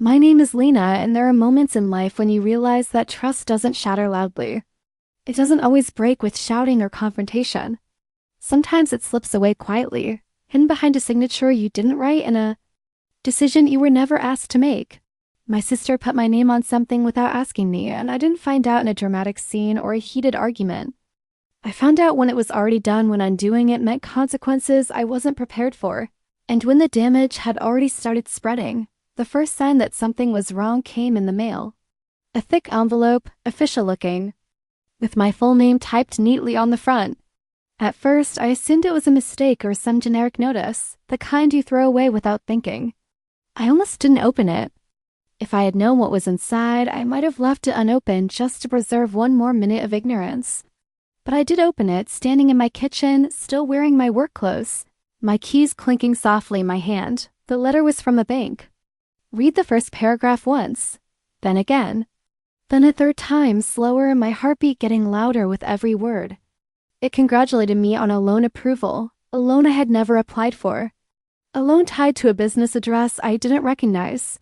My name is Lena, and there are moments in life when you realize that trust doesn't shatter loudly. It doesn't always break with shouting or confrontation. Sometimes it slips away quietly, hidden behind a signature you didn't write and a decision you were never asked to make. My sister put my name on something without asking me, and I didn't find out in a dramatic scene or a heated argument. I found out when it was already done, when undoing it meant consequences I wasn't prepared for, and when the damage had already started spreading. The first sign that something was wrong came in the mail. A thick envelope, official looking, with my full name typed neatly on the front. At first, I assumed it was a mistake or some generic notice, the kind you throw away without thinking. I almost didn't open it. If I had known what was inside, I might have left it unopened just to preserve one more minute of ignorance. But I did open it, standing in my kitchen, still wearing my work clothes, my keys clinking softly in my hand. The letter was from a bank. Read the first paragraph once, then again, then a third time, slower, my heartbeat getting louder with every word. It congratulated me on a loan approval, a loan I had never applied for, a loan tied to a business address I didn't recognize,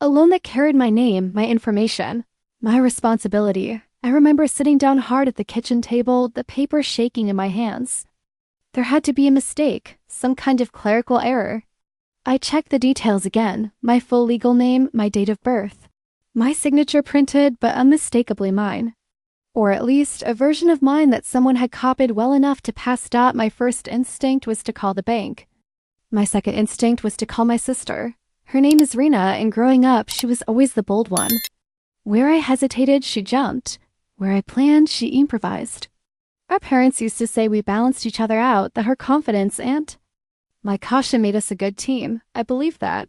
a loan that carried my name, my information, my responsibility. I remember sitting down hard at the kitchen table, the paper shaking in my hands. There had to be a mistake, some kind of clerical error. I checked the details again, my full legal name, my date of birth. My signature printed, but unmistakably mine. Or at least, a version of mine that someone had copied well enough to pass. My first instinct was to call the bank. My second instinct was to call my sister. Her name is Rena, and growing up, she was always the bold one. Where I hesitated, she jumped. Where I planned, she improvised. Our parents used to say we balanced each other out, that her confidence and my caution made us a good team. I believed that.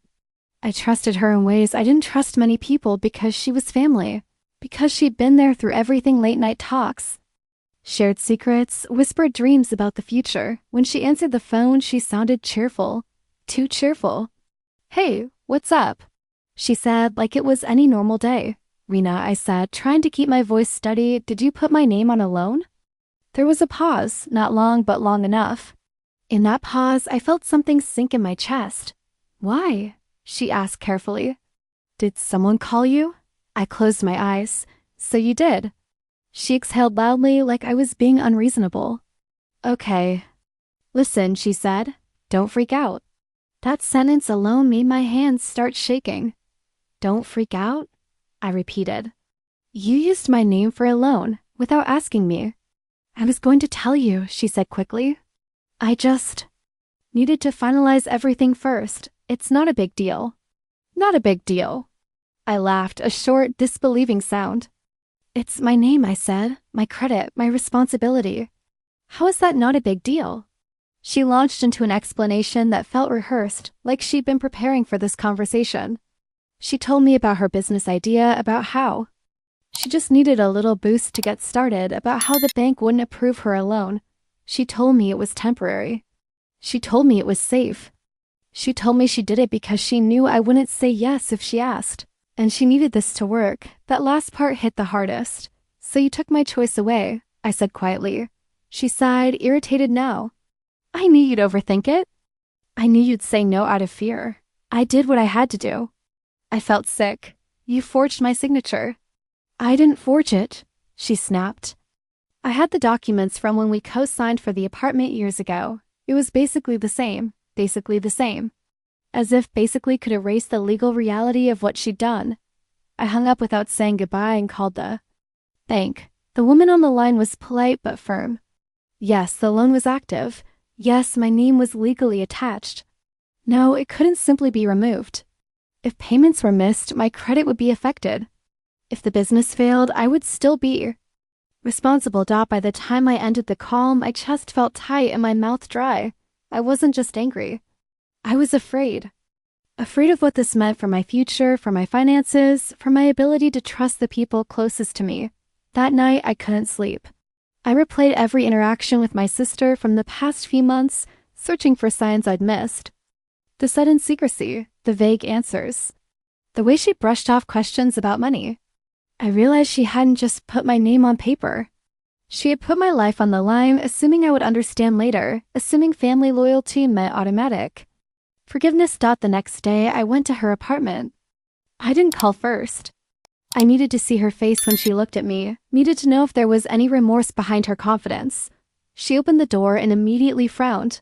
I trusted her in ways I didn't trust many people because she was family, because she'd been there through everything, late night talks, shared secrets, whispered dreams about the future. When she answered the phone, she sounded cheerful, too cheerful. "Hey, what's up?" she said, like it was any normal day. "Rena," I said, trying to keep my voice steady, "did you put my name on a loan?" There was a pause, not long but long enough. In that pause, I felt something sink in my chest. "Why?" she asked carefully. "Did someone call you?" I closed my eyes. "So you did." She exhaled loudly, like I was being unreasonable. "Okay." "Listen," she said, "don't freak out." That sentence alone made my hands start shaking. "Don't freak out?" I repeated. "You used my name for a loan, without asking me." "I was going to tell you," she said quickly. "I just needed to finalize everything first. It's not a big deal." "Not a big deal." I laughed, a short, disbelieving sound. "It's my name," I said, "my credit, my responsibility. How is that not a big deal?" She launched into an explanation that felt rehearsed, like she'd been preparing for this conversation. She told me about her business idea, about how she just needed a little boost to get started, about how the bank wouldn't approve her a loan. She told me it was temporary. She told me it was safe. She told me she did it because she knew I wouldn't say yes if she asked. And she needed this to work. That last part hit the hardest. "So you took my choice away," I said quietly. She sighed, irritated now. "I knew you'd overthink it. I knew you'd say no out of fear. I did what I had to do." I felt sick. "You forged my signature." "I didn't forge it," she snapped. "I had the documents from when we co-signed for the apartment years ago. It was basically the same. Basically the same." As if basically could erase the legal reality of what she'd done. I hung up without saying goodbye and called the bank. The woman on the line was polite but firm. Yes, the loan was active. Yes, my name was legally attached. No, it couldn't simply be removed. If payments were missed, my credit would be affected. If the business failed, I would still be responsible. By the time I ended the call, my chest felt tight and my mouth dry. I wasn't just angry. I was afraid. Afraid of what this meant for my future, for my finances, for my ability to trust the people closest to me. That night, I couldn't sleep. I replayed every interaction with my sister from the past few months, searching for signs I'd missed. The sudden secrecy, the vague answers, the way she brushed off questions about money. I realized she hadn't just put my name on paper. She had put my life on the line, assuming I would understand later, assuming family loyalty meant automatic forgiveness. The next day, I went to her apartment. I didn't call first. I needed to see her face when she looked at me, needed to know if there was any remorse behind her confidence. She opened the door and immediately frowned.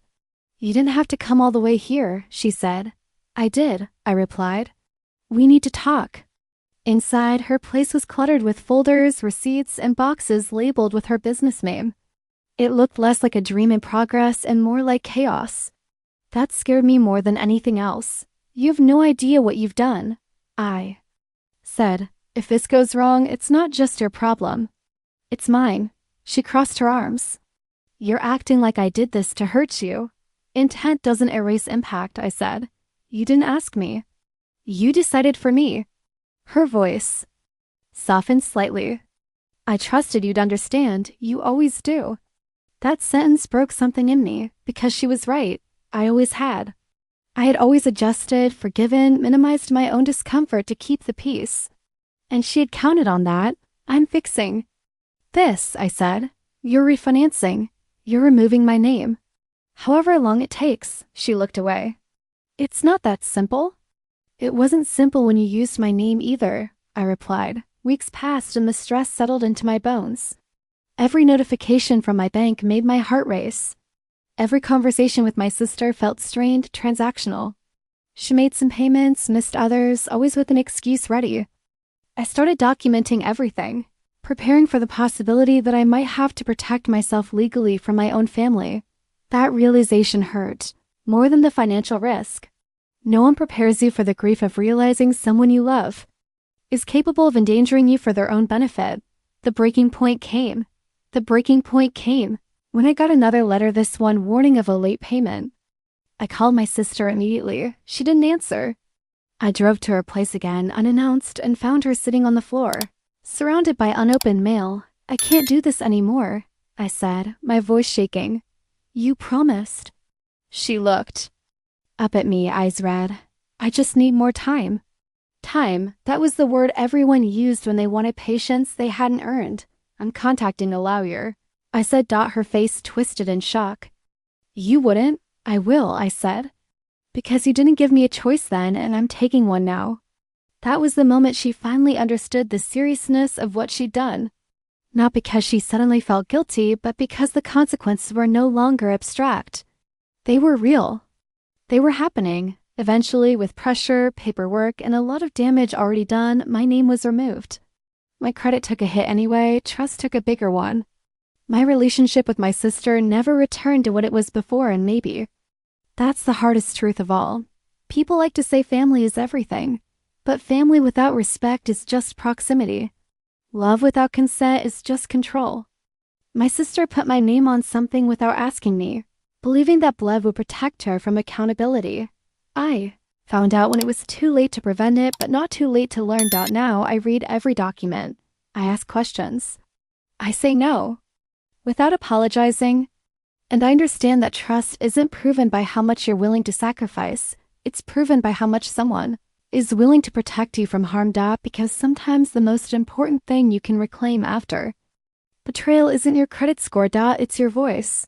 "You didn't have to come all the way here," she said. "I did," I replied. "We need to talk." Inside, her place was cluttered with folders, receipts, and boxes labeled with her business name. It looked less like a dream in progress and more like chaos. That scared me more than anything else. "You have no idea what you've done," I said. "If this goes wrong, it's not just your problem. It's mine." She crossed her arms. "You're acting like I did this to hurt you." "Intent doesn't erase impact," I said. "You didn't ask me. You decided for me." Her voice softened slightly. "I trusted you'd understand. You always do." That sentence broke something in me, because she was right. I always had. I had always adjusted, forgiven, minimized my own discomfort to keep the peace. And she had counted on that. "I'm fixing this," I said. "You're refinancing. You're removing my name. However long it takes." She looked away. "It's not that simple." "It wasn't simple when you used my name either," I replied. Weeks passed and the stress settled into my bones. Every notification from my bank made my heart race. Every conversation with my sister felt strained, transactional. She made some payments, missed others, always with an excuse ready. I started documenting everything, preparing for the possibility that I might have to protect myself legally from my own family. That realization hurt, more than the financial risk. No one prepares you for the grief of realizing someone you love is capable of endangering you for their own benefit. The breaking point came. The breaking point came when I got another letter, this one warning of a late payment. I called my sister immediately. She didn't answer. I drove to her place again, unannounced, and found her sitting on the floor, surrounded by unopened mail. "I can't do this anymore," I said, my voice shaking. "You promised." She looked up at me, eyes red. "I just need more time." Time, that was the word everyone used when they wanted patience they hadn't earned. "I'm contacting a lawyer," I said. Her face twisted in shock. "You wouldn't." "I will," I said. "Because you didn't give me a choice then, and I'm taking one now." That was the moment she finally understood the seriousness of what she'd done. Not because she suddenly felt guilty, but because the consequences were no longer abstract. They were real. They were happening. Eventually, with pressure, paperwork, and a lot of damage already done, my name was removed. My credit took a hit anyway, trust took a bigger one. My relationship with my sister never returned to what it was before, and maybe that's the hardest truth of all. People like to say family is everything, but family without respect is just proximity. Love without consent is just control. My sister put my name on something without asking me, believing that blood would protect her from accountability. I found out when it was too late to prevent it, but not too late to learn. Now I read every document. I ask questions. I say no, without apologizing. And I understand that trust isn't proven by how much you're willing to sacrifice. It's proven by how much someone is willing to protect you from harm. Because sometimes the most important thing you can reclaim after betrayal isn't your credit score. It's your voice.